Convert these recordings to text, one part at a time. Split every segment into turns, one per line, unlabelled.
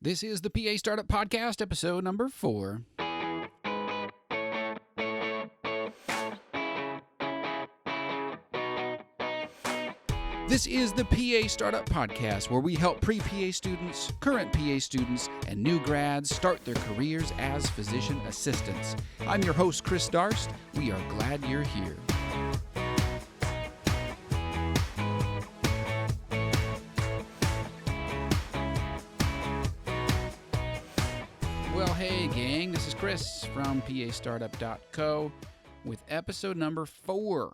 This is the PA Startup Podcast, episode number 4. This is the PA Startup Podcast, where we help pre-PA students, current PA students, and new grads start their careers as physician assistants. I'm your host, Chris Darst. We are glad you're here. Well, hey, gang, this is Chris from PAStartup.co with episode number 4.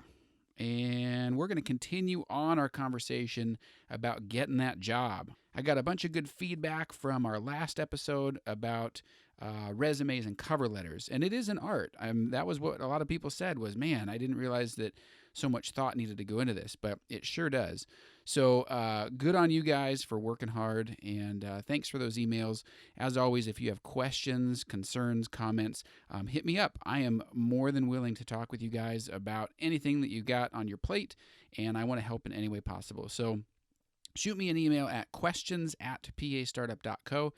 And we're going to continue on our conversation about getting that job. I got a bunch of good feedback from our last episode about resumes and cover letters, and it is an art. That was what a lot of people said was, man, I didn't realize that so much thought needed to go into this, but it sure does. So good on you guys for working hard, and thanks for those emails. As always, if you have questions, concerns, comments, hit me up. I am more than willing to talk with you guys about anything that you got on your plate, and I want to help in any way possible. So shoot me an email at questions@pastartup.co,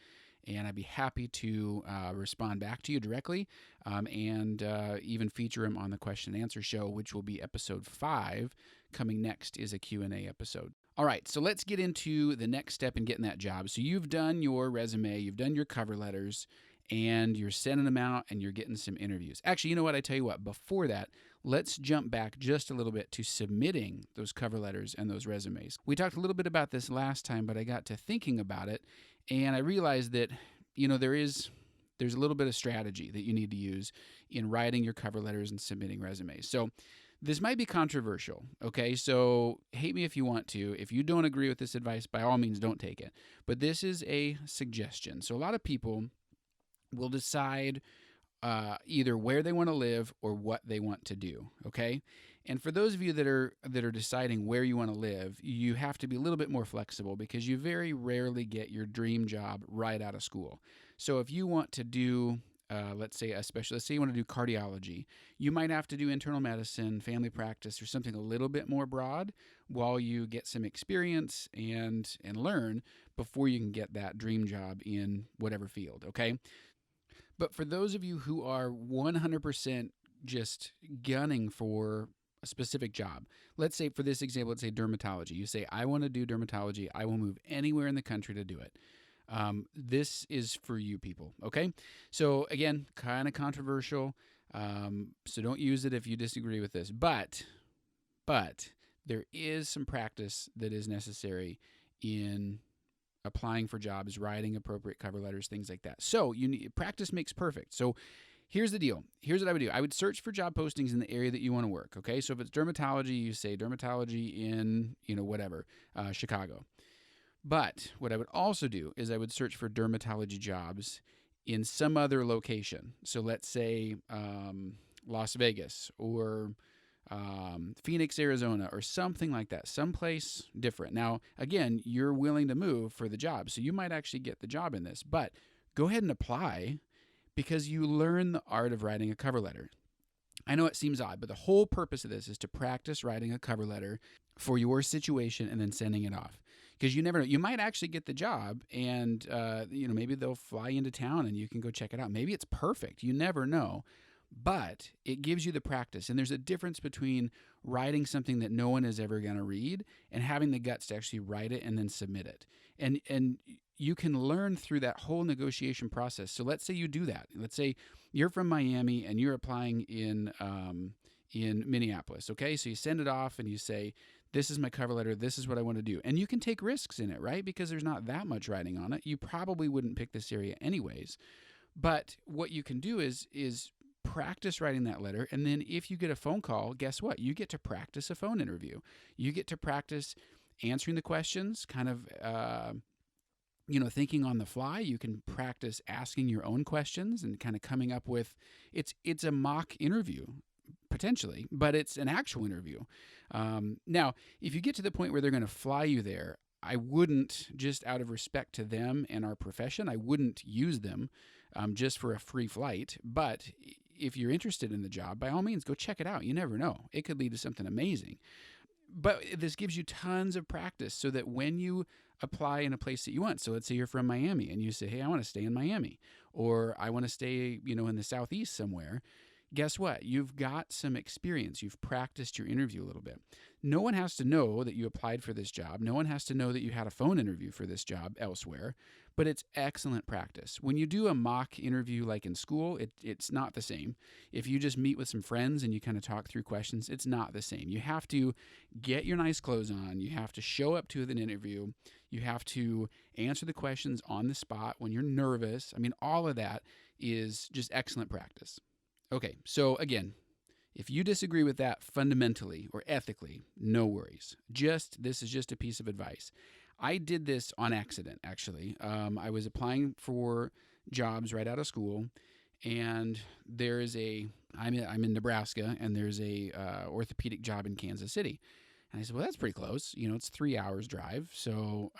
and I'd be happy to respond back to you directly and even feature them on the question and answer show, which will be episode 5. Coming next is a Q&A episode. All right, so let's get into the next step in getting that job. So you've done your resume, you've done your cover letters, and you're sending them out and you're getting some interviews. Actually, you know what? I tell you what, before that, let's jump back just a little bit to submitting those cover letters and those resumes. We talked a little bit about this last time, but I got to thinking about it, and I realized that, there's a little bit of strategy that you need to use in writing your cover letters and submitting resumes. So this might be controversial, okay? So hate me if you want to. If you don't agree with this advice, by all means, don't take it. But this is a suggestion. So a lot of people will decide either where they want to live or what they want to do, okay? And for those of you that are deciding where you want to live, you have to be a little bit more flexible because you very rarely get your dream job right out of school. So if you want to do, let's say you want to do cardiology, you might have to do internal medicine, family practice, or something a little bit more broad while you get some experience and learn before you can get that dream job in whatever field, okay? But for those of you who are 100% just gunning for a specific job, let's say for this example, let's say dermatology. You say, I want to do dermatology. I will move anywhere in the country to do it. This is for you people, okay? So again, kind of controversial. So don't use it if you disagree with this. But there is some practice that is necessary in applying for jobs, writing appropriate cover letters, things like that. So practice makes perfect. So here's the deal. Here's what I would do. I would search for job postings in the area that you want to work. Okay. So if it's dermatology, you say dermatology in, Chicago. But what I would also do is I would search for dermatology jobs in some other location. So let's say Las Vegas or Phoenix, Arizona, or something like that, someplace different. Now, again, you're willing to move for the job, so you might actually get the job in this, but go ahead and apply because you learn the art of writing a cover letter. I know it seems odd, but the whole purpose of this is to practice writing a cover letter for your situation and then sending it off. Because you never know. You might actually get the job and, maybe they'll fly into town and you can go check it out. Maybe it's perfect. You never know. But it gives you the practice. And there's a difference between writing something that no one is ever going to read and having the guts to actually write it and then submit it. And you can learn through that whole negotiation process. So let's say you do that. Let's say you're from Miami and you're applying in Minneapolis, okay? So you send it off and you say, this is my cover letter, this is what I want to do. And you can take risks in it, right? Because there's not that much writing on it. You probably wouldn't pick this area anyways. But what you can do is practice writing that letter, and then if you get a phone call, guess what? You get to practice a phone interview. You get to practice answering the questions, kind of thinking on the fly. You can practice asking your own questions and kind of coming up with it's a mock interview potentially, but it's an actual interview. Now, if you get to the point where they're going to fly you there, I wouldn't, just out of respect to them and our profession, I wouldn't use them just for a free flight. But if you're interested in the job, by all means, go check it out. You never know. It could lead to something amazing. But this gives you tons of practice so that when you apply in a place that you want. So let's say you're from Miami and you say, hey, I want to stay in Miami, or I want to stay, in the Southeast somewhere. Guess what? You've got some experience. You've practiced your interview a little bit. No one has to know that you applied for this job. No one has to know that you had a phone interview for this job elsewhere, but it's excellent practice. When you do a mock interview like in school, it's not the same. If you just meet with some friends and you kind of talk through questions, it's not the same. You have to get your nice clothes on. You have to show up to an interview. You have to answer the questions on the spot when you're nervous. I mean, all of that is just excellent practice. Okay, so again, if you disagree with that fundamentally or ethically, no worries. This is just a piece of advice. I did this on accident, actually. I was applying for jobs right out of school, and I'm in Nebraska, and there's a orthopedic job in Kansas City. And I said, well, that's pretty close. It's 3 hours drive. So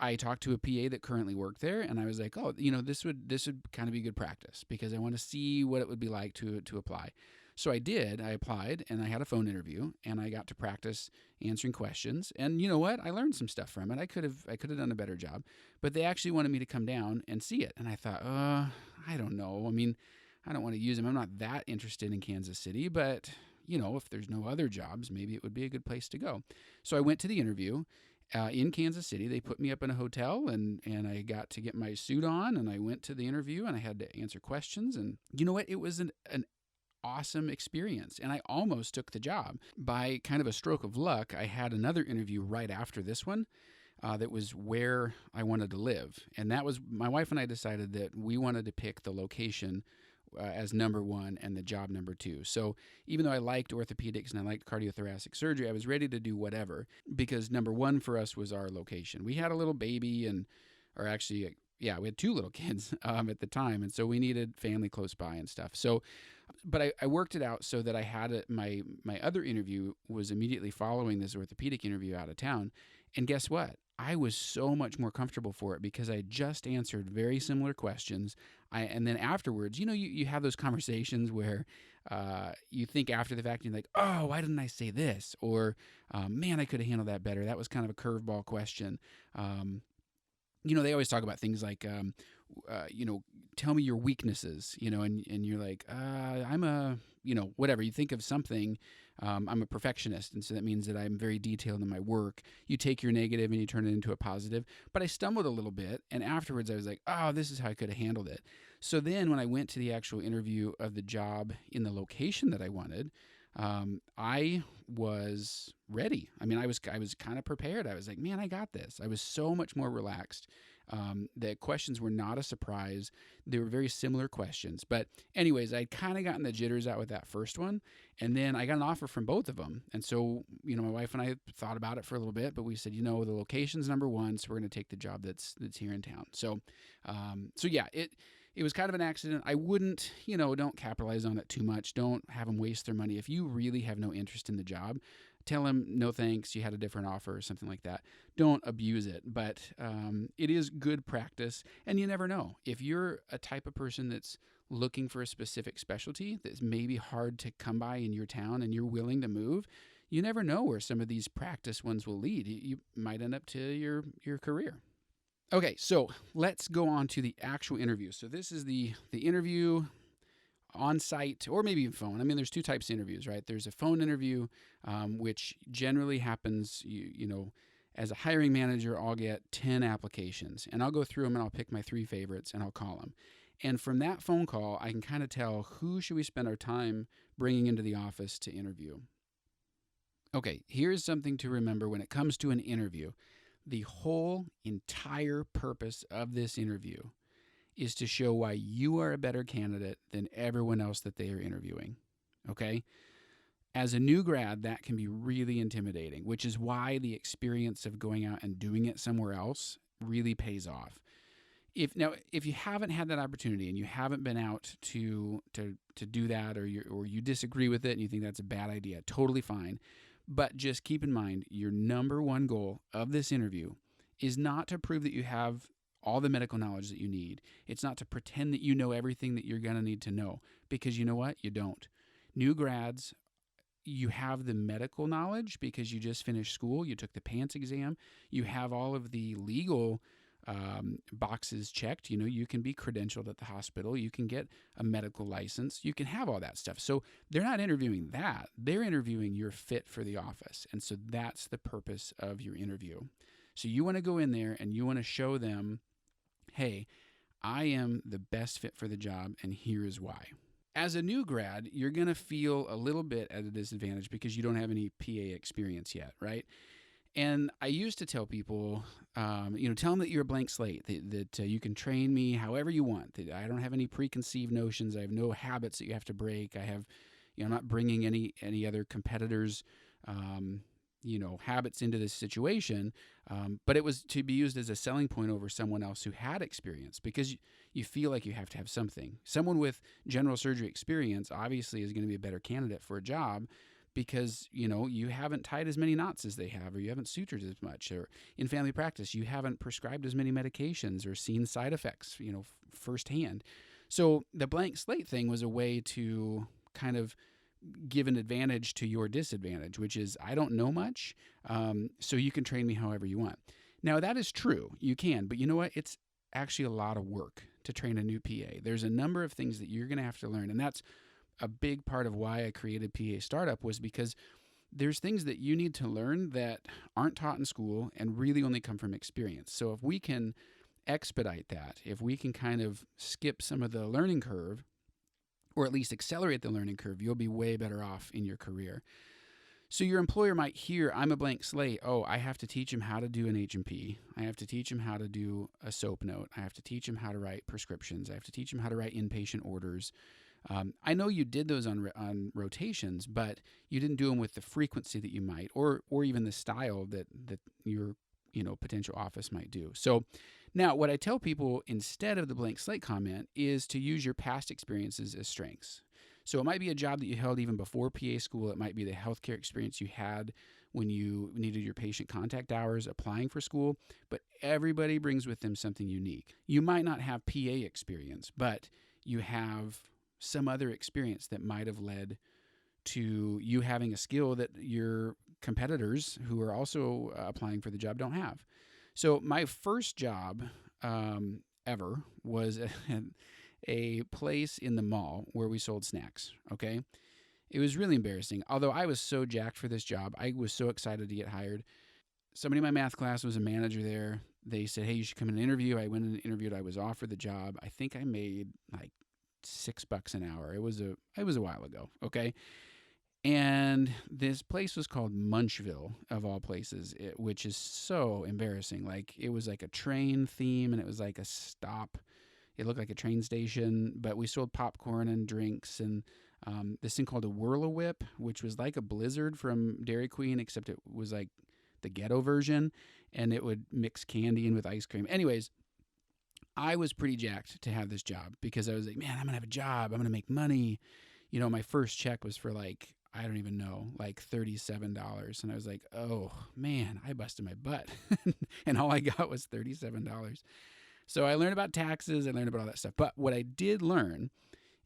I talked to a PA that currently worked there, and I was like, oh, this would kind of be good practice because I want to see what it would be like to apply. So I did. I applied, and I had a phone interview, and I got to practice answering questions. And you know what? I learned some stuff from it. I could have done a better job, but they actually wanted me to come down and see it. And I thought, I don't know. I mean, I don't want to use them. I'm not that interested in Kansas City, but if there's no other jobs, maybe it would be a good place to go. So I went to the interview in Kansas City. They put me up in a hotel, and I got to get my suit on, and I went to the interview, and I had to answer questions. And you know what? It was an awesome experience, and I almost took the job. By kind of a stroke of luck, I had another interview right after this one that was where I wanted to live. And that was, my wife and I decided that we wanted to pick the location as number one and the job number two. So even though I liked orthopedics and I liked cardiothoracic surgery, I was ready to do whatever because number one for us was our location. We had a little baby we had 2 little kids at the time. And so we needed family close by and stuff. So, but I worked it out so that I had my other interview was immediately following this orthopedic interview out of town. And guess what? I was so much more comfortable for it because I just answered very similar questions. And then afterwards, you have those conversations where you think after the fact, you're like, oh, why didn't I say this? Or, man, I could have handled that better. That was kind of a curveball question. They always talk about things like, tell me your weaknesses, and you're like, I'm whatever. You think of something. I'm a perfectionist, and so that means that I'm very detailed in my work. You take your negative and you turn it into a positive. But I stumbled a little bit, and afterwards I was like, oh, this is how I could have handled it. So then when I went to the actual interview of the job in the location that I wanted, I was ready. I mean, I was kind of prepared. I was like, man, I got this. I was so much more relaxed. The questions were not a surprise. They were very similar questions. But anyways, I'd kind of gotten the jitters out with that first one. And then I got an offer from both of them. And so, my wife and I thought about it for a little bit, but we said, the location's number one, so we're going to take the job that's here in town. So yeah, it was kind of an accident. I wouldn't, don't capitalize on it too much. Don't have them waste their money. If you really have no interest in the job, tell them, no thanks, you had a different offer or something like that. Don't abuse it. But it is good practice. And you never know. If you're a type of person that's looking for a specific specialty that's maybe hard to come by in your town and you're willing to move, you never know where some of these practice ones will lead. You might end up to your career. Okay, so let's go on to the actual interview. So this is the interview on site or maybe even phone. I mean, there's 2 types of interviews, right? There's a phone interview, which generally happens, as a hiring manager, I'll get 10 applications and I'll go through them and I'll pick my 3 favorites and I'll call them. And from that phone call, I can kind of tell who should we spend our time bringing into the office to interview. Okay, here's something to remember when it comes to an interview. The whole entire purpose of this interview is to show why you are a better candidate than everyone else that they are interviewing, okay? As a new grad, that can be really intimidating, which is why the experience of going out and doing it somewhere else really pays off. If you haven't had that opportunity and you haven't been out to do that, or you disagree with it and you think that's a bad idea, totally fine. But just keep in mind, your number one goal of this interview is not to prove that you have all the medical knowledge that you need. It's not to pretend that you know everything that you're going to need to know, because you know what? You don't. New grads, you have the medical knowledge because you just finished school, you took the PANCE exam, you have all of the legal boxes checked. You can be credentialed at the hospital, you can get a medical license, you can have all that stuff. So they're not interviewing that, they're interviewing your fit for the office. And so that's the purpose of your interview. So you want to go in there and you want to show them, hey, I am the best fit for the job, and here is why. As a new grad, you're going to feel a little bit at a disadvantage because you don't have any PA experience yet, right? And I used to tell people, tell them that you're a blank slate, that you can train me however you want, that I don't have any preconceived notions, I have no habits that you have to break, I'm not bringing any other competitors' habits into this situation, but it was to be used as a selling point over someone else who had experience, because you feel like you have to have something. Someone with general surgery experience obviously is going to be a better candidate for a job because, you haven't tied as many knots as they have, or you haven't sutured as much, or in family practice, you haven't prescribed as many medications or seen side effects, firsthand. So the blank slate thing was a way to kind of give an advantage to your disadvantage, which is I don't know much, so you can train me however you want. Now, that is true. You can, but you know what? It's actually a lot of work to train a new PA. There's a number of things that you're going to have to learn, and that's a big part of why I created PA Startup, was because there's things that you need to learn that aren't taught in school and really only come from experience. So if we can expedite that, if we can kind of skip some of the learning curve, or at least accelerate the learning curve, you'll be way better off in your career. So your employer might hear, I'm a blank slate. Oh, I have to teach him how to do an H&P. I have to teach him how to do a SOAP note. I have to teach him how to write prescriptions. I have to teach him how to write inpatient orders. I know you did those on rotations, but you didn't do them with the frequency that you might, or even the style that your potential office might do. So now what I tell people instead of the blank slate comment is to use your past experiences as strengths. So it might be a job that you held even before PA school. It might be the healthcare experience you had when you needed your patient contact hours applying for school, but everybody brings with them something unique. You might not have PA experience, but you have some other experience that might have led to you having a skill that your competitors who are also applying for the job don't have. So my first job ever was a place in the mall where we sold snacks, okay? It was really embarrassing. Although I was so jacked for this job, I was so excited to get hired. Somebody in my math class was a manager there. They said, hey, you should come in and interview. I went in and interviewed. I was offered the job. I think I made like $6 an hour. It was a while ago, okay? And this place was called Munchville, of all places, which is so embarrassing. Like, it was like a train theme, and it was like a stop. It looked like a train station, but we sold popcorn and drinks and this thing called a Whirl-A-Whip, which was like a Blizzard from Dairy Queen, except it was like the ghetto version, and it would mix candy in with ice cream. Anyways, I was pretty jacked to have this job because I was like, man, I'm going to have a job. I'm going to make money. My first check was for like, I don't even know, like $37. And I was like, oh man, I busted my butt. And all I got was $37. So I learned about taxes. I learned about all that stuff. But what I did learn,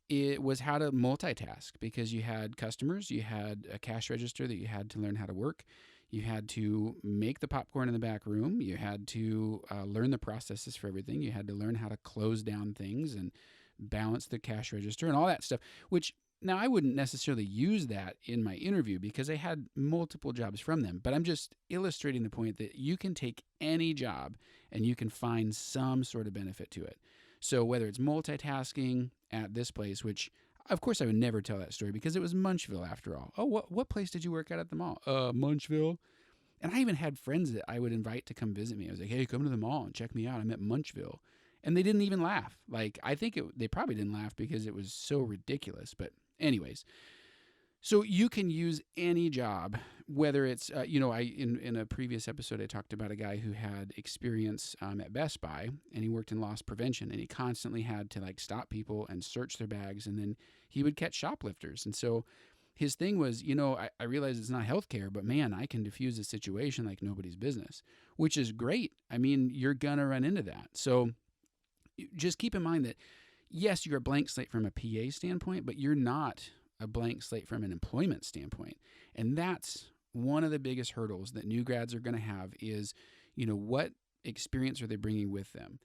it was how to multitask, because you had customers, you had a cash register that you had to learn how to work. You had to make the popcorn in the back room. You had to learn the processes for everything. You had to learn how to close down things and balance the cash register and all that stuff, which now I wouldn't necessarily use that in my interview because I had multiple jobs from them. But I'm just illustrating the point that you can take any job and you can find some sort of benefit to it. So whether it's multitasking at this place, which of course I would never tell that story because it was Munchville after all. Oh, what place did you work at the mall? Munchville. And I even had friends that I would invite to come visit me. I was like, hey, come to the mall and check me out. I'm at Munchville. And they didn't even laugh. Like, I think they probably didn't laugh because it was so ridiculous. But anyways, so you can use any job, whether it's, in a previous episode, I talked about a guy who had experience at Best Buy, and he worked in loss prevention, and he constantly had to like stop people and search their bags, and then he would catch shoplifters. And so his thing was, I realize it's not healthcare, but man, I can diffuse a situation like nobody's business, which is great. I mean, you're going to run into that. So just keep in mind that, yes, you're a blank slate from a PA standpoint, but you're not a blank slate from an employment standpoint. And that's one of the biggest hurdles that new grads are going to have is, what experience are they bringing with them?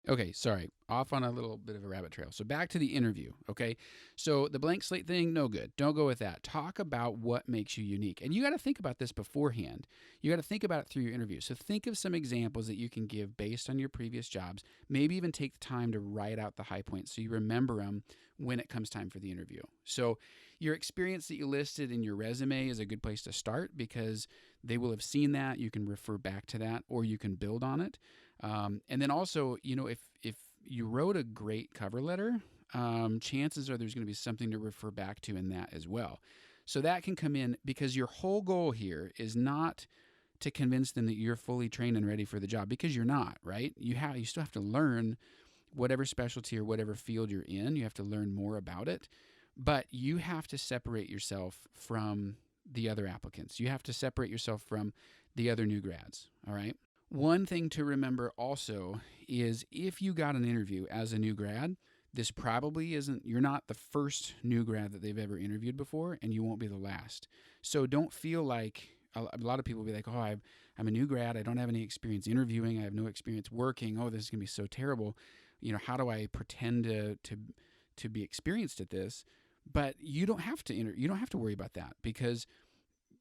Okay, sorry, off on a little bit of a rabbit trail. So back to the interview, okay? So the blank slate thing, no good. Don't go with that. Talk about what makes you unique. And you got to think about this beforehand. You got to think about it through your interview. So think of some examples that you can give based on your previous jobs. Maybe even take the time to write out the high points so you remember them when it comes time for the interview. So your experience that you listed in your resume is a good place to start because they will have seen that. You can refer back to that or you can build on it. And then also, if you wrote a great cover letter, chances are there's going to be something to refer back to in that as well. So that can come in because your whole goal here is not to convince them that you're fully trained and ready for the job because you're not, right? You still have to learn whatever specialty or whatever field you're in. You have to learn more about it, but you have to separate yourself from the other applicants. You have to separate yourself from the other new grads, all right? One thing to remember also is if you got an interview as a new grad, this probably you're not the first new grad that they've ever interviewed before, and you won't be the last. So don't feel like a lot of people will be like, I'm a new grad. I don't have any experience interviewing. I have no experience working. Oh, this is going to be so terrible. How do I pretend to be experienced at this? But you don't have to you don't have to worry about that because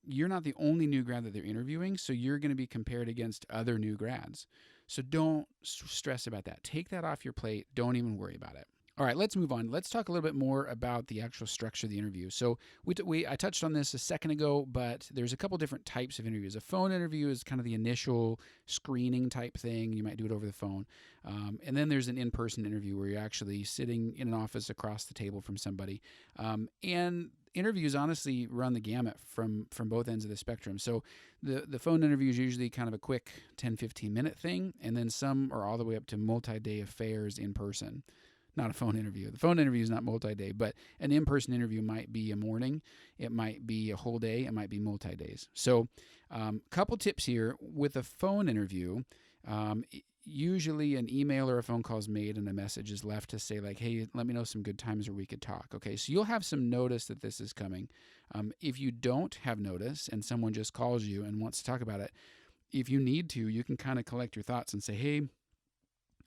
you're not the only new grad that they're interviewing, so you're going to be compared against other new grads. So don't stress about that. Take that off your plate. Don't even worry about it. All right, let's move on. Let's talk a little bit more about the actual structure of the interview. So I touched on this a second ago, but there's a couple different types of interviews. A phone interview is kind of the initial screening type thing. You might do it over the phone. And then there's an in-person interview where you're actually sitting in an office across the table from somebody. And interviews honestly run the gamut from both ends of the spectrum. So the phone interview is usually kind of a quick 10-15 minute thing, and then some are all the way up to multi-day affairs in person. Not a phone interview. The phone interview is not multi-day, but an in-person interview might be a morning. It might be a whole day. It might be multi-days. So couple tips here. With a phone interview, usually an email or a phone call is made and a message is left to say like, hey, let me know some good times where we could talk. Okay, so you'll have some notice that this is coming. If you don't have notice and someone just calls you and wants to talk about it, if you need to, you can kind of collect your thoughts and say, hey,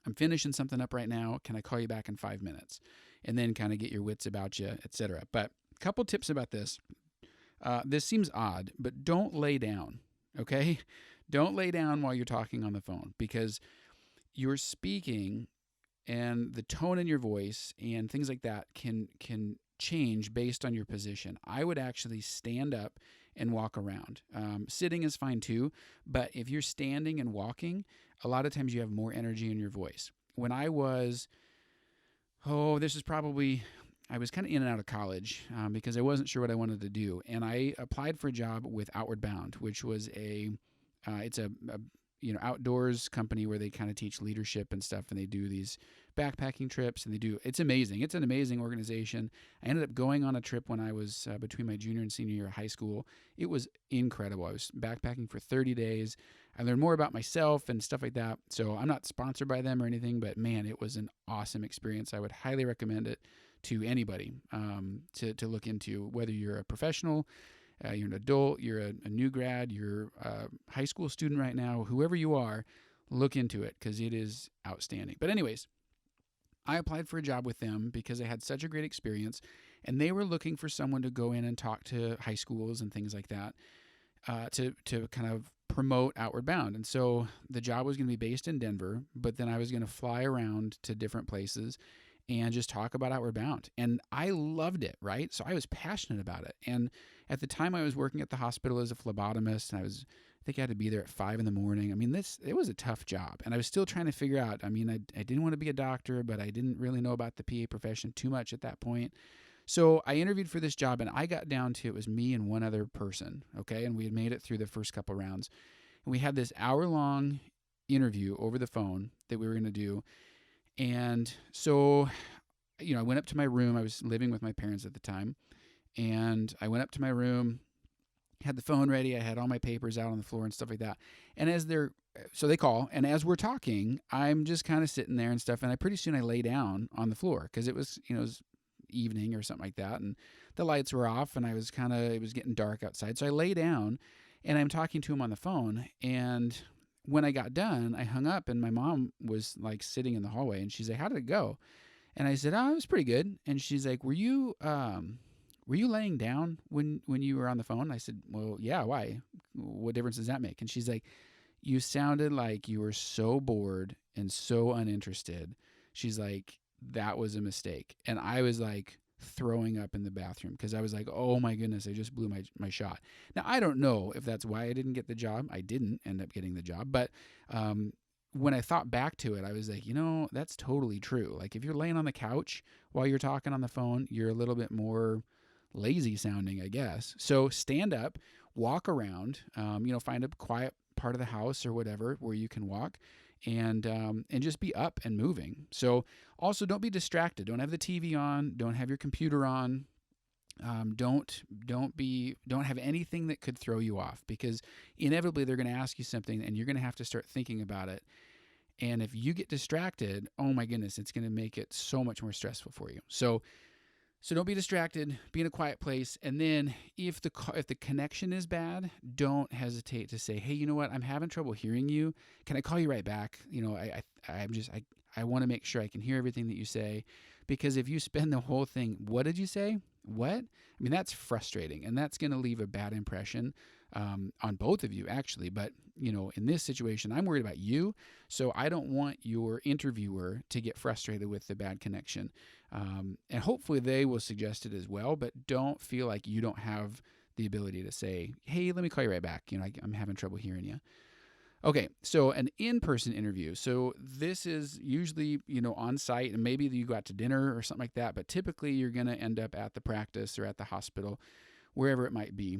I'm finishing something up right now. Can I call you back in 5 minutes? And then kind of get your wits about you, etc. But a couple tips about this. This seems odd, but don't lay down, okay? Don't lay down while you're talking on the phone because you're speaking and the tone in your voice and things like that can change based on your position. I would actually stand up and walk around. Sitting is fine too, but if you're standing and walking, a lot of times you have more energy in your voice. When I was, I was kind of in and out of college because I wasn't sure what I wanted to do. And I applied for a job with Outward Bound, which was it's a outdoors company where they kind of teach leadership and stuff. And they do these backpacking trips and it's amazing. It's an amazing organization. I ended up going on a trip when I was between my junior and senior year of high school. It was incredible. I was backpacking for 30 days. I learned more about myself and stuff like that. So I'm not sponsored by them or anything, but man, it was an awesome experience. I would highly recommend it to anybody to look into, whether you're a professional, you're an adult, you're a new grad, you're a high school student right now, whoever you are, look into it because it is outstanding. But anyways, I applied for a job with them because I had such a great experience, and they were looking for someone to go in and talk to high schools and things like that to kind of promote Outward Bound. And so the job was going to be based in Denver, but then I was going to fly around to different places and just talk about Outward Bound. And I loved it, right? So I was passionate about it. And at the time I was working at the hospital as a phlebotomist, and I think I had to be there at 5 a.m. I mean, it was a tough job. And I was still trying to figure out, I mean, I didn't want to be a doctor, but I didn't really know about the PA profession too much at that point. So I interviewed for this job, and I got down to it was me and one other person, okay? And we had made it through the first couple rounds. And we had this hour-long interview over the phone that we were going to do. And so, I went up to my room. I was living with my parents at the time. And I went up to my room, had the phone ready. I had all my papers out on the floor and stuff like that. And so they call, and as we're talking, I'm just kind of sitting there and stuff. And pretty soon I lay down on the floor because it was evening or something like that, and the lights were off, and it was getting dark outside. So I lay down, and I'm talking to him on the phone, and when I got done, I hung up, and my mom was like sitting in the hallway, and she's like, "How did it go?" And I said, "Oh, it was pretty good." And she's like, were you laying down when you were on the phone?" I said, "Well, yeah. Why? What difference does that make?" And she's like, "You sounded like you were so bored and so uninterested." She's like, "That was a mistake." And I was like throwing up in the bathroom because I was like, "Oh my goodness, I just blew my shot." Now, I don't know if that's why I didn't get the job. I didn't end up getting the job. But when I thought back to it, I was like, that's totally true. Like if you're laying on the couch while you're talking on the phone, you're a little bit more lazy sounding, I guess. So stand up, walk around, find a quiet part of the house or whatever where you can walk, and just be up and moving. So also don't be distracted. Don't have the TV on. Don't have your computer on. Don't have anything that could throw you off, because inevitably they're going to ask you something and you're going to have to start thinking about it. And if you get distracted, oh my goodness, it's going to make it so much more stressful for you. So don't be distracted. Be in a quiet place, and then if the connection is bad, don't hesitate to say, "Hey, you know what? I'm having trouble hearing you. Can I call you right back? I want to make sure I can hear everything that you say." Because if you spend the whole thing, "What did you say? What?" I mean, that's frustrating, and that's going to leave a bad impression on both of you, actually. But in this situation, I'm worried about you, so I don't want your interviewer to get frustrated with the bad connection. And hopefully they will suggest it as well, but don't feel like you don't have the ability to say, "Hey, let me call you right back. I'm having trouble hearing you." Okay, so an in-person interview. So this is usually, on site, and maybe you go out to dinner or something like that, but typically you're going to end up at the practice or at the hospital, wherever it might be.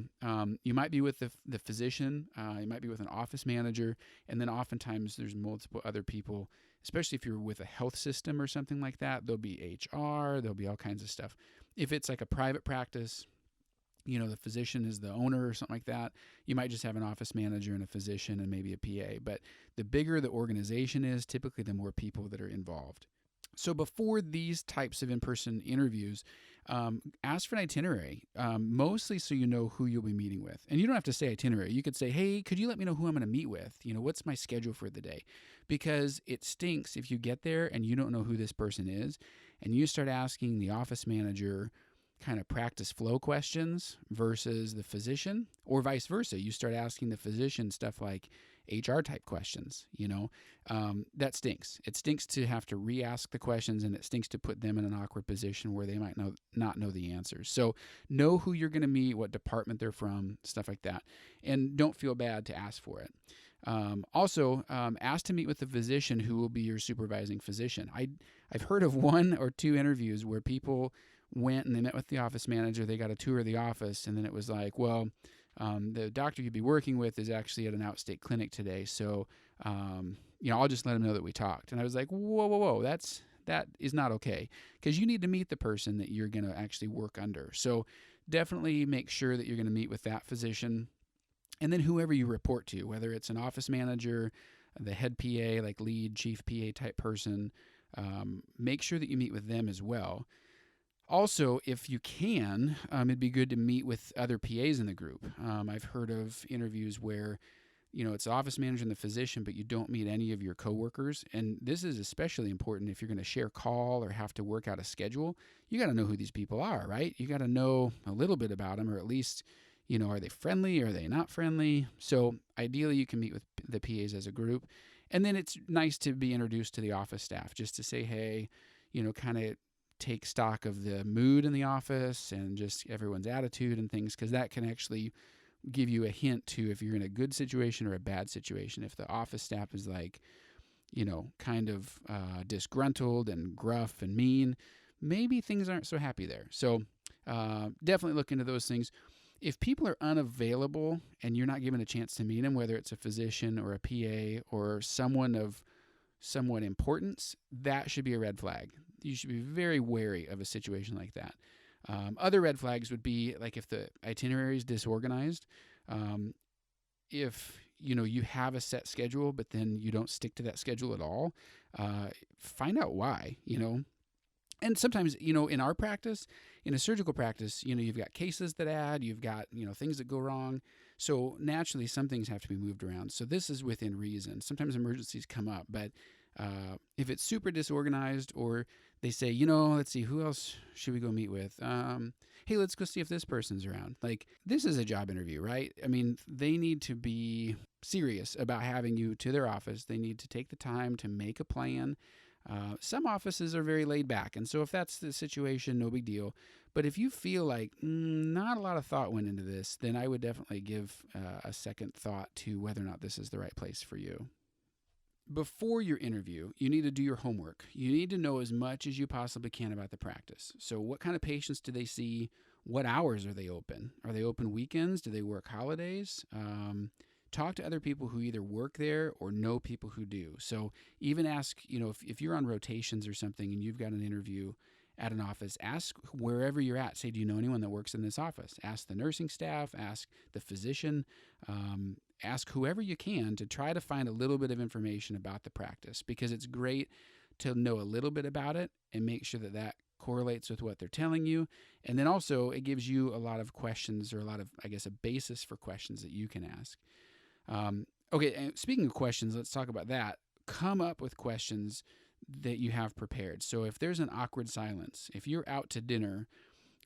You might be with the physician, you might be with an office manager, and then oftentimes there's multiple other people, especially if you're with a health system or something like that. There'll be HR, there'll be all kinds of stuff. If it's like a private practice, the physician is the owner or something like that, you might just have an office manager and a physician and maybe a PA. But the bigger the organization is, typically the more people that are involved. So before these types of in-person interviews, ask for an itinerary, mostly so you know who you'll be meeting with. And you don't have to say itinerary. You could say, "Hey, could you let me know who I'm going to meet with? What's my schedule for the day?" Because it stinks if you get there and you don't know who this person is, and you start asking the office manager kind of practice flow questions versus the physician, or vice versa. You start asking the physician stuff like HR type questions, that stinks. It stinks to have to re-ask the questions, and it stinks to put them in an awkward position where they might not know the answers. So know who you're going to meet, what department they're from, stuff like that. And don't feel bad to ask for it. Also, ask to meet with the physician who will be your supervising physician. I've heard of 1 or 2 interviews where people went and they met with the office manager, they got a tour of the office, and then it was like, "Well, the doctor you'd be working with is actually at an outstate clinic today, so I'll just let him know that we talked." And I was like, whoa, that is not okay, because you need to meet the person that you're going to actually work under. So definitely make sure that you're going to meet with that physician, and then whoever you report to, whether it's an office manager, the head PA, like lead chief PA type person, make sure that you meet with them as well. Also, if you can, it'd be good to meet with other PAs in the group. I've heard of interviews where, it's the office manager and the physician, but you don't meet any of your coworkers. And this is especially important if you're going to share call or have to work out a schedule. You got to know who these people are, right? You got to know a little bit about them, or at least, are they friendly? Are they not friendly? So ideally, you can meet with the PAs as a group. And then it's nice to be introduced to the office staff, just to say, hey, kind of take stock of the mood in the office and just everyone's attitude and things, because that can actually give you a hint to if you're in a good situation or a bad situation. If the office staff is like, kind of disgruntled and gruff and mean, maybe things aren't so happy there. So definitely look into those things. If people are unavailable and you're not given a chance to meet them, whether it's a physician or a PA or someone of somewhat importance, that should be a red flag. You should be very wary of a situation like that. Other red flags would be like if the itinerary is disorganized, if you have a set schedule but then you don't stick to that schedule at all, find out why. And sometimes, in our practice, in a surgical practice, you've got cases that add, you've got, things that go wrong. So naturally, some things have to be moved around. So this is within reason. Sometimes emergencies come up, but if it's super disorganized, or they say, let's see, who else should we go meet with? Hey, let's go see if this person's around. Like, this is a job interview, right? I mean, they need to be serious about having you to their office. They need to take the time to make a plan. Some offices are very laid back, and so if that's the situation, no big deal. But if you feel like not a lot of thought went into this, then I would definitely give a second thought to whether or not this is the right place for you. Before your interview, you need to do your homework. You need to know as much as you possibly can about the practice. So what kind of patients do they see? What hours are they open? Are they open weekends? Do they work holidays? Talk to other people who either work there or know people who do. So even ask, if you're on rotations or something and you've got an interview at an office, ask wherever you're at. Say, do you know anyone that works in this office? Ask the nursing staff, ask the physician, ask whoever you can to try to find a little bit of information about the practice, because it's great to know a little bit about it and make sure that that correlates with what they're telling you. And then also it gives you a lot of questions, or a lot of, a basis for questions that you can ask. Okay, and speaking of questions, let's talk about that. Come up with questions that you have prepared. So if there's an awkward silence, if you're out to dinner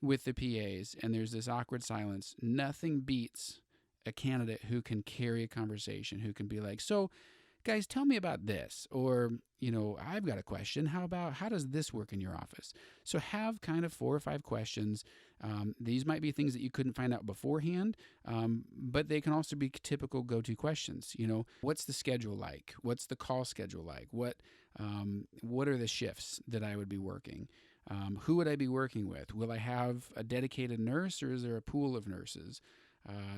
with the PAs and there's this awkward silence, nothing beats a candidate who can carry a conversation, who can be like, so guys, tell me about this. Or, I've got a question. How does this work in your office? So have kind of 4 or 5 questions. These might be things that you couldn't find out beforehand, but they can also be typical go-to questions. What's the schedule like? What's the call schedule like? What are the shifts that I would be working? Who would I be working with? Will I have a dedicated nurse, or is there a pool of nurses?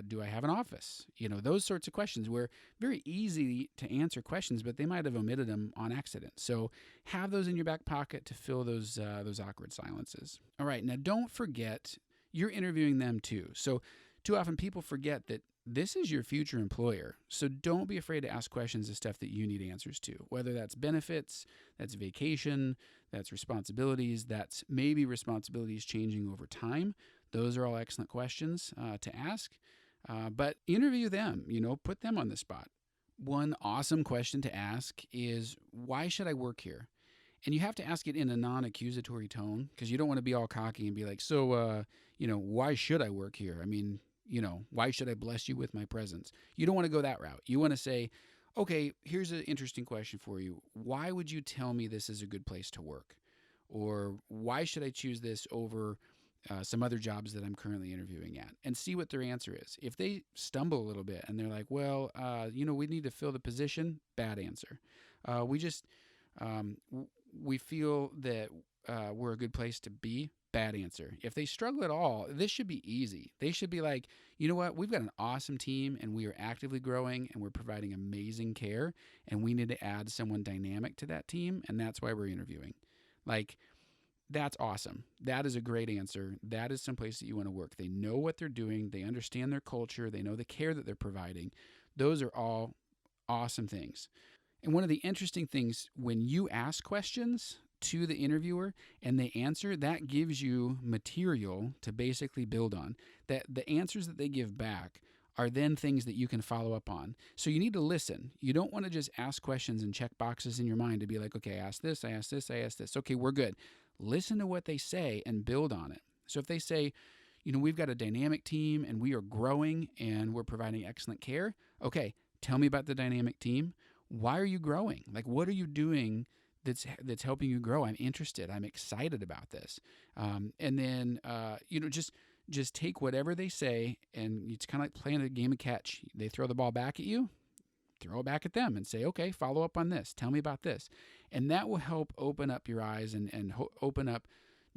Do I have an office? Those sorts of questions were very easy to answer questions, but they might have omitted them on accident. So have those in your back pocket to fill those awkward silences. All right, now don't forget you're interviewing them too. So too often people forget that this is your future employer. So don't be afraid to ask questions of stuff that you need answers to, whether that's benefits, that's vacation, that's responsibilities, that's maybe responsibilities changing over time. Those are all excellent questions to ask, but interview them, put them on the spot. One awesome question to ask is, why should I work here? And you have to ask it in a non-accusatory tone, because you don't want to be all cocky and be like, so, why should I work here? I mean, why should I bless you with my presence? You don't want to go that route. You want to say, okay, here's an interesting question for you. Why would you tell me this is a good place to work? Or why should I choose this over some other jobs that I'm currently interviewing at, and see what their answer is. If they stumble a little bit and they're like, well, we need to fill the position, bad answer. We feel that we're a good place to be, bad answer. If they struggle at all, this should be easy. They should be like, you know what, we've got an awesome team and we are actively growing and we're providing amazing care, and we need to add someone dynamic to that team, and that's why we're interviewing. Like, that's awesome. That is a great answer. That is someplace that you want to work. They know what they're doing. They understand their culture. They know the care that they're providing. Those are all awesome things. And one of the interesting things, when you ask questions to the interviewer and they answer, that gives you material to basically build on. That the answers that they give back are then things that you can follow up on. So you need to listen. You don't want to just ask questions and check boxes in your mind to be like, okay, I asked this, I asked this, I asked this. Okay, we're good. Listen to what they say and build on it. So if they say, we've got a dynamic team and we are growing and we're providing excellent care. Okay, tell me about the dynamic team. Why are you growing? Like, what are you doing that's helping you grow? I'm interested. I'm excited about this. And then, just take whatever they say, and it's kind of like playing a game of catch. They throw the ball back at you, throw it back at them and say, okay, follow up on this. Tell me about this. And that will help open up your eyes and open up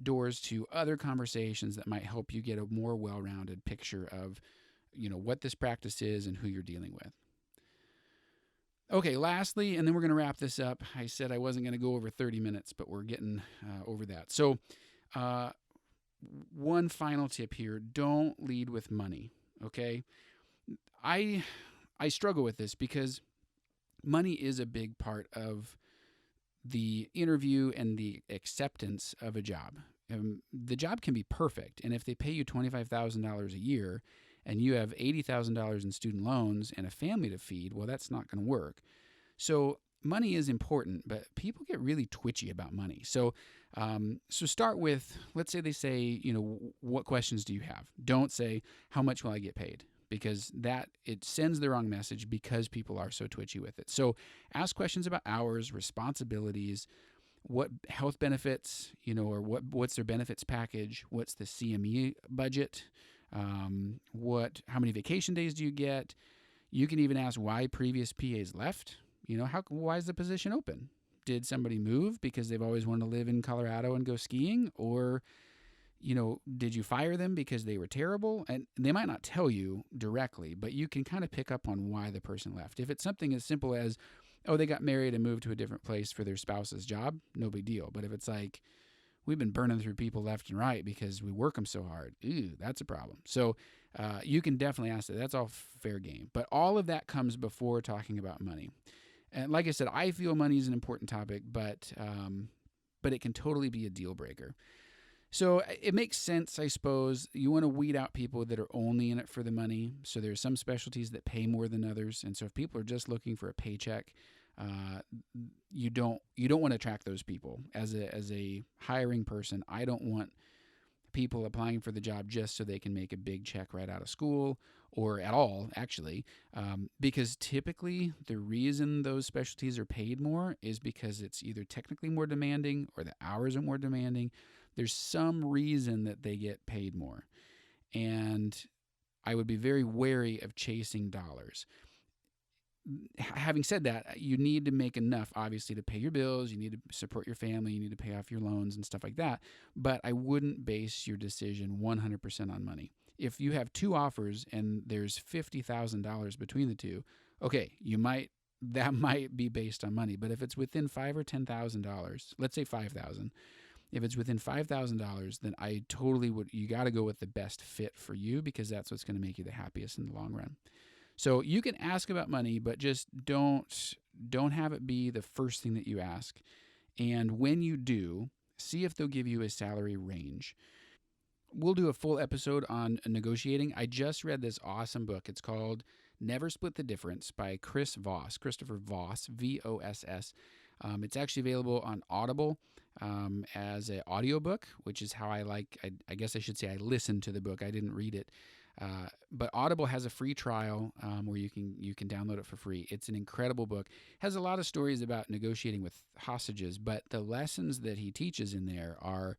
doors to other conversations that might help you get a more well-rounded picture of, what this practice is and who you're dealing with. Okay, lastly, and then we're going to wrap this up. I said I wasn't going to go over 30 minutes, but we're getting over that. So one final tip here, don't lead with money, okay? I struggle with this because money is a big part of the interview and the acceptance of a job. The job can be perfect, and if they pay you $25,000 a year and you have $80,000 in student loans and a family to feed, well, that's not going to work. So money is important, but people get really twitchy about money. So start with, let's say they say, what questions do you have? Don't say, how much will I get paid? Because it sends the wrong message because people are so twitchy with it. So ask questions about hours, responsibilities, what health benefits, or what's their benefits package, what's the CME budget, how many vacation days do you get? You can even ask why previous PAs left. Why is the position open? Did somebody move because they've always wanted to live in Colorado and go skiing? Or, did you fire them because they were terrible? And they might not tell you directly, but you can kind of pick up on why the person left. If it's something as simple as, oh, they got married and moved to a different place for their spouse's job, no big deal. But if it's like, we've been burning through people left and right because we work them so hard, that's a problem. So you can definitely ask that. That's all fair game. But all of that comes before talking about money. And like I said, I feel money is an important topic, but it can totally be a deal breaker. So it makes sense, I suppose. You want to weed out people that are only in it for the money. So there's some specialties that pay more than others. And so if people are just looking for a paycheck, you don't want to attract those people. As a hiring person, I don't want people applying for the job just so they can make a big check right out of school, or at all, actually, because typically the reason those specialties are paid more is because it's either technically more demanding or the hours are more demanding. There's some reason that they get paid more. And I would be very wary of chasing dollars. Having said that, you need to make enough, obviously, to pay your bills. You need to support your family. You need to pay off your loans and stuff like that. But I wouldn't base your decision 100% on money. If you have two offers and there's $50,000 between the two, okay, that might be based on money. But if it's within $5,000 or $10,000, let's say $5,000. If it's within $5,000, then I totally would. You got to go with the best fit for you, because that's what's going to make you the happiest in the long run. So you can ask about money, but just don't have it be the first thing that you ask. And when you do, see if they'll give you a salary range. We'll do a full episode on negotiating. I just read this awesome book. It's called Never Split the Difference by Christopher Voss, V-O-S-S. It's actually available on Audible as an audiobook, which is how I guess I should say I listened to the book. I didn't read it. But Audible has a free trial where you can download it for free. It's an incredible book. It has a lot of stories about negotiating with hostages, but the lessons that he teaches in there are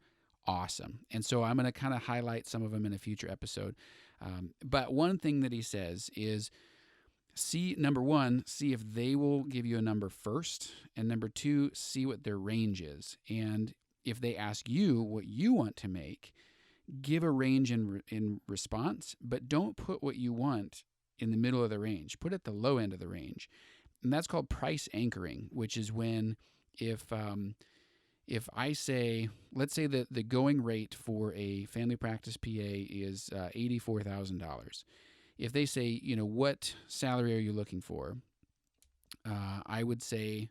awesome. And so I'm going to kind of highlight some of them in a future episode. But one thing that he says is, number one, see if they will give you a number first. And number two, see what their range is. And if they ask you what you want to make, give a range in response, but don't put what you want in the middle of the range. Put it at the low end of the range. And that's called price anchoring, which is when if I say, let's say that the going rate for a family practice PA is $84,000. If they say, what salary are you looking for? I would say,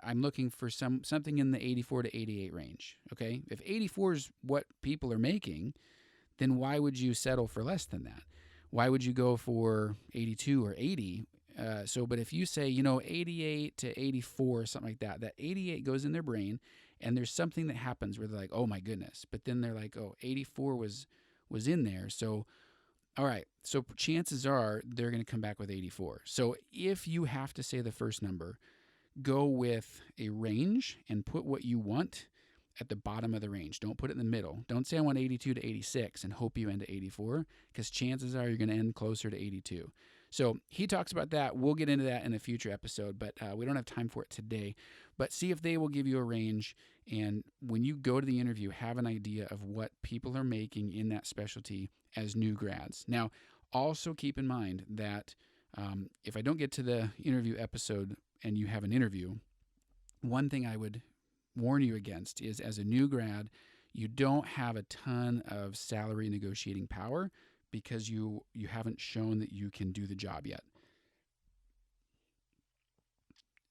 I'm looking for something in the 84 to 88 range. Okay, if 84 is what people are making, then why would you settle for less than that? Why would you go for 82 or 80? But if you say 88 to 84 or something like that, that 88 goes in their brain, and there's something that happens where they're like, oh my goodness, but then they're like, oh, 84 was in there, so. All right, so chances are they're going to come back with 84. So if you have to say the first number, go with a range and put what you want at the bottom of the range. Don't put it in the middle. Don't say I want 82 to 86 and hope you end at 84, because chances are you're going to end closer to 82. So he talks about that. We'll get into that in a future episode, but we don't have time for it today. But see if they will give you a range, and when you go to the interview, have an idea of what people are making in that specialty as new grads. Now, also keep in mind that if I don't get to the interview episode and you have an interview, one thing I would warn you against is, as a new grad, you don't have a ton of salary negotiating power because you haven't shown that you can do the job yet.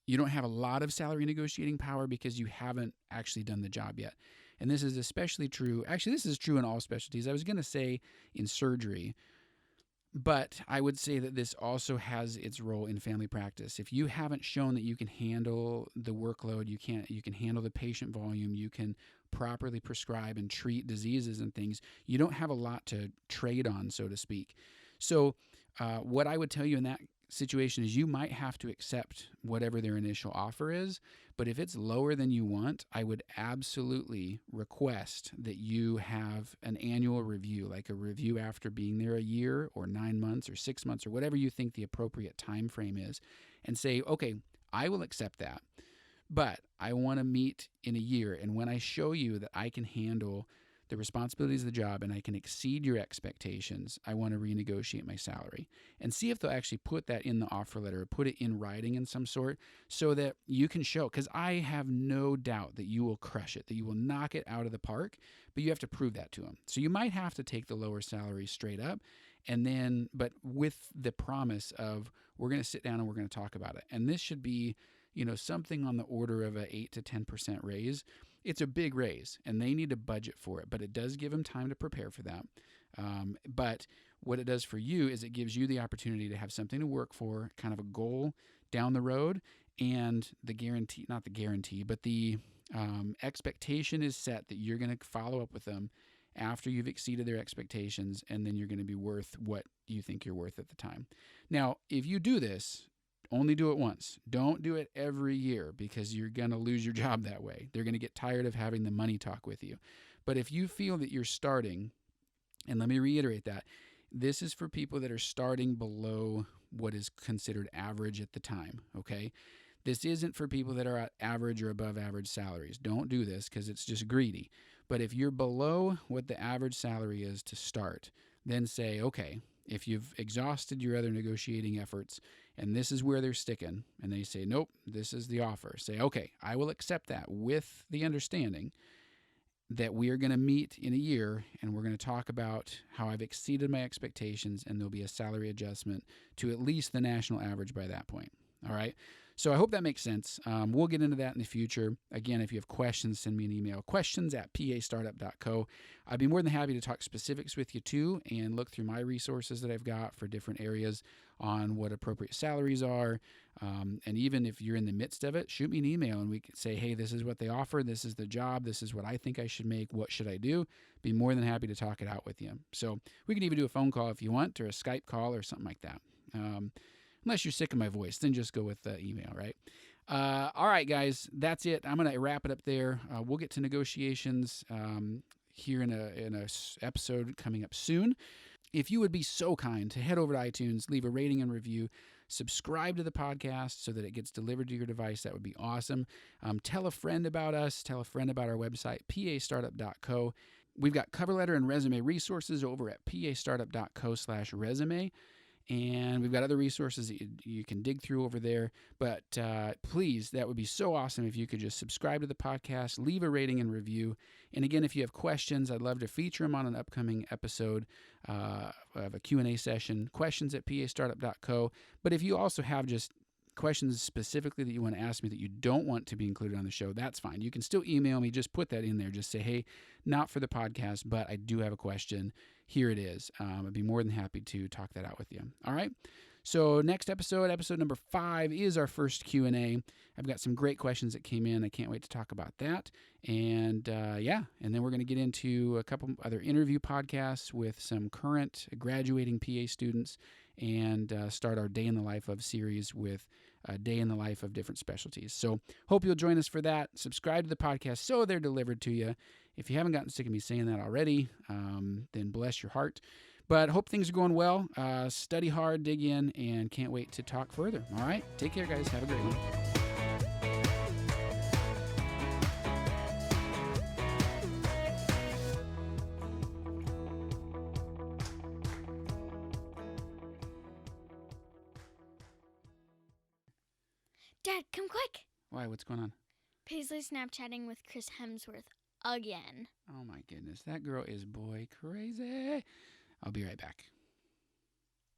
You don't have a lot of salary negotiating power because you haven't actually done the job yet. And this is especially true. Actually, this is true in all specialties. I was going to say in surgery, but I would say that this also has its role in family practice. If you haven't shown that you can handle the workload, you can handle the patient volume, you can properly prescribe and treat diseases and things, you don't have a lot to trade on, so to speak. So what I would tell you in that situation is you might have to accept whatever their initial offer is, but if it's lower than you want, I would absolutely request that you have an annual review, like a review after being there a year or 9 months or 6 months or whatever you think the appropriate time frame is, and say, okay, I will accept that, but I want to meet in a year, and when I show you that I can handle the responsibilities of the job and I can exceed your expectations, I want to renegotiate my salary. And see if they'll actually put that in the offer letter or put it in writing in some sort so that you can show, because I have no doubt that you will crush it, that you will knock it out of the park, but you have to prove that to them. So you might have to take the lower salary straight up, and then, but with the promise of we're going to sit down and we're going to talk about it. And this should be, something on the order of a 8 to 10% raise. It's a big raise, and they need to budget for it, but it does give them time to prepare for that. But what it does for you is it gives you the opportunity to have something to work for, kind of a goal down the road, and the guarantee, not the guarantee, but the expectation is set that you're going to follow up with them after you've exceeded their expectations, and then you're going to be worth what you think you're worth at the time. Now, if you do this, only do it once. Don't do it every year because you're going to lose your job that way. They're going to get tired of having the money talk with you. But if you feel that you're starting, and let me reiterate that, this is for people that are starting below what is considered average at the time, okay? This isn't for people that are at average or above average salaries. Don't do this because it's just greedy. But if you're below what the average salary is to start, then say, okay, if you've exhausted your other negotiating efforts and this is where they're sticking, and they say, nope, this is the offer, say, okay, I will accept that with the understanding that we are going to meet in a year and we're going to talk about how I've exceeded my expectations, and there'll be a salary adjustment to at least the national average by that point. All right. So I hope that makes sense. We'll get into that in the future. Again, if you have questions, send me an email, questions@pastartup.co. I'd be more than happy to talk specifics with you too and look through my resources that I've got for different areas on what appropriate salaries are. And even if you're in the midst of it, shoot me an email and we can say, hey, this is what they offer. This is the job. This is what I think I should make. What should I do? Be more than happy to talk it out with you. So we can even do a phone call if you want, or a Skype call or something like that. Unless you're sick of my voice, then just go with the email, right? All right, guys, that's it. I'm going to wrap it up there. We'll get to negotiations here in a episode coming up soon. If you would be so kind to head over to iTunes, leave a rating and review, subscribe to the podcast so that it gets delivered to your device, that would be awesome. Tell a friend about us. Tell a friend about our website, pastartup.co. We've got cover letter and resume resources over at pastartup.co/resume. And we've got other resources that you can dig through over there. But please, that would be so awesome if you could just subscribe to the podcast, leave a rating and review. And again, if you have questions, I'd love to feature them on an upcoming episode of a Q&A session, questions@pastartup.co. But if you also have just questions specifically that you want to ask me that you don't want to be included on the show, that's fine. You can still email me. Just put that in there. Just say, hey, not for the podcast, but I do have a question. Here it is. I'd be more than happy to talk that out with you. All right. So next episode number 5, is our first Q&A. I've got some great questions that came in. I can't wait to talk about that. And and then we're going to get into a couple other interview podcasts with some current graduating PA students, and start our Day in the Life of series with a day in the life of different specialties. So hope you'll join us for that. Subscribe to the podcast so they're delivered to you. If you haven't gotten sick of me saying that already, then bless your heart. But hope things are going well. Study hard, dig in, and can't wait to talk further. All right? Take care, guys. Have a great one.
Dad, come quick.
Why? What's going on?
Paisley's Snapchatting with Chris Hemsworth again.
Oh, my goodness. That girl is boy crazy. I'll be right back.